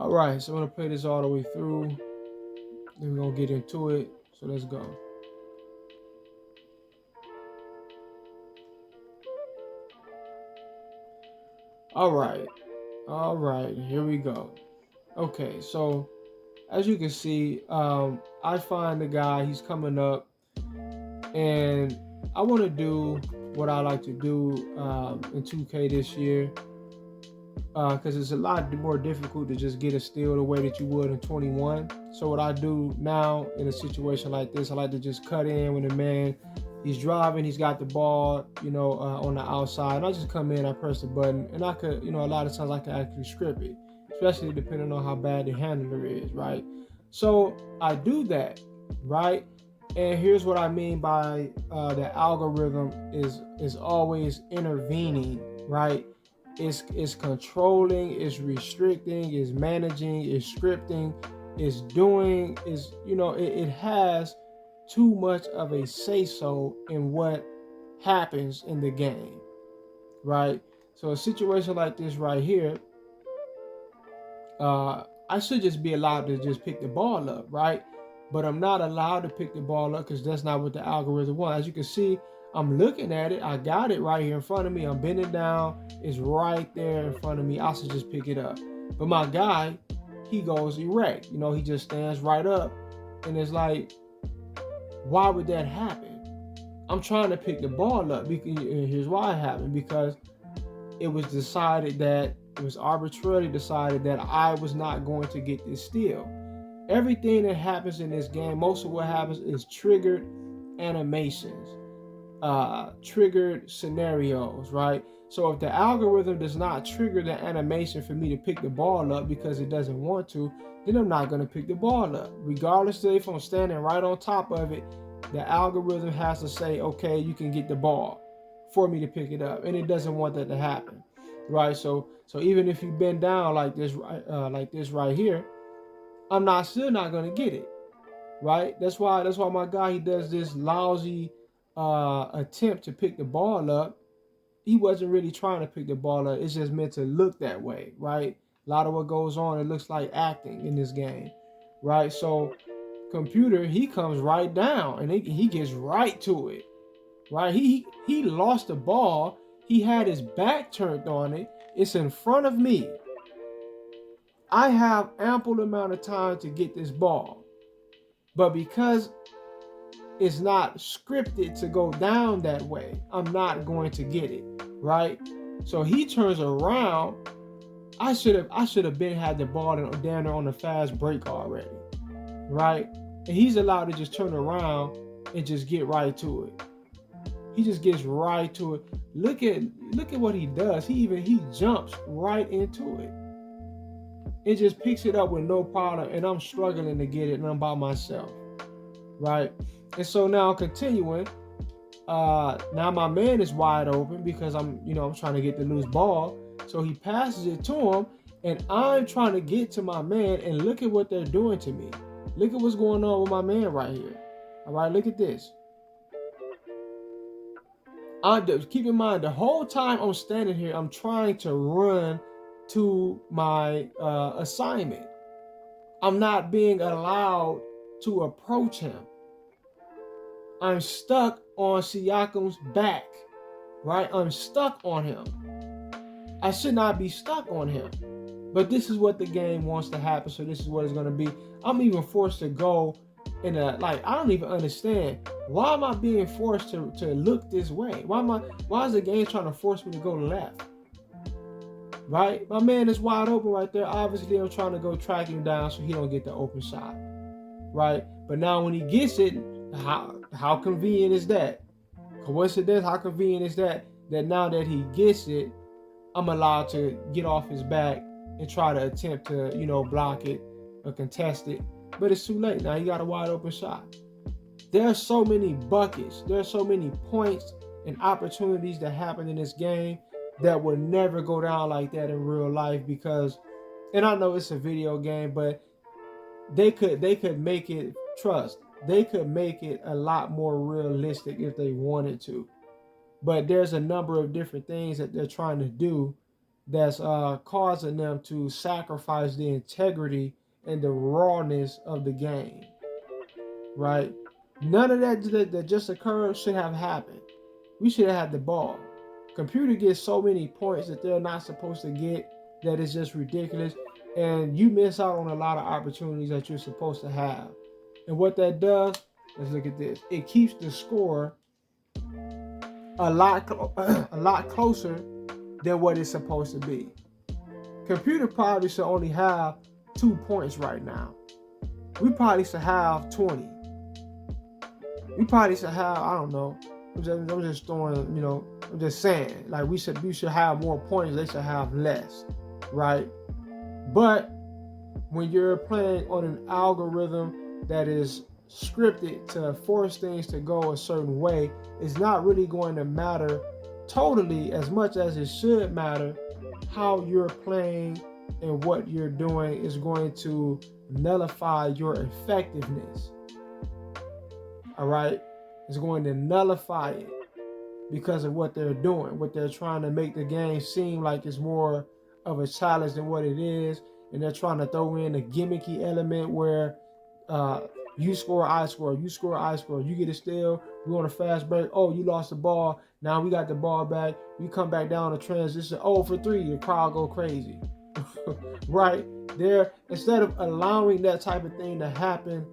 All right, so I'm gonna play this all the way through. Then we're gonna get into it. So let's go. All right, all right, here we go. Okay, so as you can see, I find the guy. He's coming up, and I want to do what I like to do in 2K this year because it's a lot more difficult to just get a steal the way that you would in 21. So what I do now in a situation like this, I like to just cut in when the man he's driving, he's got the ball, on the outside, and I just come in, I press the button, and I could, a lot of times I can actually script it, especially depending on how bad the handler is, right? So I do that, right? And here's what I mean by the algorithm is always intervening, right? It's controlling, it's restricting, it's managing, it's scripting, it's doing, it has too much of a say so in what happens in the game, right? So a situation like this right here, I should just be allowed to just pick the ball up, right? But I'm not allowed to pick the ball up because that's not what the algorithm wants. As you can see, I'm looking at it. I got it right here in front of me. I'm bending down. It's right there in front of me. I should just pick it up. But my guy, he goes erect. He just stands right up. And it's like, why would that happen? I'm trying to pick the ball up. And here's why it happened. Because it was decided that it was arbitrarily decided that I was not going to get this steal. Everything that happens in this game, most of what happens is triggered animations, triggered scenarios, right? So if the algorithm does not trigger the animation for me to pick the ball up because it doesn't want to, then I'm not going to pick the ball up. Regardless of if I'm standing right on top of it, the algorithm has to say, okay, you can get the ball for me to pick it up, and it doesn't want that to happen, right? So even if you bend down like this right here, I'm still not gonna get it, right? That's why my guy, he does this lousy attempt to pick the ball up. He wasn't really trying to pick the ball up. It's just meant to look that way, right? A lot of what goes on, it looks like acting in this game, right? So computer, he comes right down and he gets right to it, right? He lost the ball. He had his back turned on it. It's in front of me. I have ample amount of time to get this ball. But because it's not scripted to go down that way, I'm not going to get it, right? So he turns around. I should have been had the ball down there on the fast break already, right? And he's allowed to just turn around and just get right to it. He just gets right to it. Look at what he does. He jumps right into it. It just picks it up with no problem, and I'm struggling to get it, and I'm by myself, right? And so now continuing, now my man is wide open because I'm trying to get the loose ball. So he passes it to him, and I'm trying to get to my man, and look at what they're doing to me. Look at what's going on with my man right here. All right, look at this. Keep in mind, the whole time I'm standing here, I'm trying to run to my assignment. I'm not being allowed to approach him. I'm stuck on Siakam's back, right? I'm stuck on him. I should not be stuck on him. But this is what the game wants to happen, so this is what it's going to be. I'm even forced to go in I don't even understand. Why am I being forced to look this way? Why is the game trying to force me to go left? Right? My man is wide open right there. Obviously, I'm trying to go track him down so he don't get the open shot. Right? But now when he gets it, how convenient is that? Coincidence, how convenient is that now that he gets it, I'm allowed to get off his back and try to attempt to, block it or contest it. But it's too late. Now he got a wide open shot. There are so many buckets. There are so many points and opportunities that happen in this game that would never go down like that in real life because, and I know it's a video game, but they could make it, they could make it a lot more realistic if they wanted to. But there's a number of different things that they're trying to do that's causing them to sacrifice the integrity and the rawness of the game, right? None of that just occurred should have happened. We should have had the ball. Computer gets so many points that they're not supposed to get that it's just ridiculous. And you miss out on a lot of opportunities that you're supposed to have. And what that does, let's look at this. It keeps the score a lot a lot closer than what it's supposed to be. Computer probably should only have 2 points right now. We probably should have 20. We probably should have, I don't know. I'm just throwing, I'm just saying, like we should have more points. They should have less, right? But when you're playing on an algorithm that is scripted to force things to go a certain way, it's not really going to matter totally as much as it should matter. How you're playing and what you're doing is going to nullify your effectiveness. All right? It's going to nullify it because of what they're doing, what they're trying to make the game seem like it's more of a challenge than what it is. And they're trying to throw in a gimmicky element where you score, I score, you score, I score, you get a steal, we on a fast break, oh, you lost the ball, now we got the ball back, you come back down to transition, 0 for 3, the crowd go crazy. Right? There, instead of allowing that type of thing to happen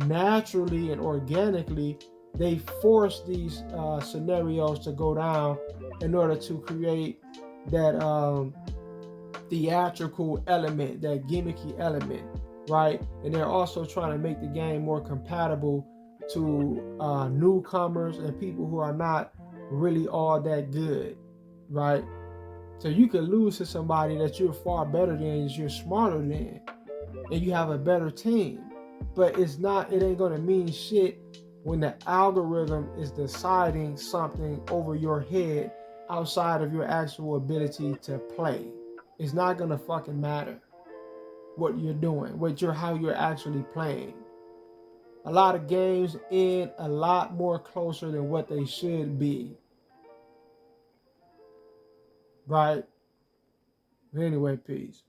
naturally and organically, they force these scenarios to go down in order to create that theatrical element, that gimmicky element, right? And they're also trying to make the game more compatible to newcomers and people who are not really all that good, right? So you could lose to somebody that you're far better than, you're smarter than, and you have a better team. But it ain't gonna mean shit when the algorithm is deciding something over your head outside of your actual ability to play. It's not gonna fucking matter what you're doing, how you're actually playing. A lot of games end a lot more closer than what they should be. Right? Anyway, peace.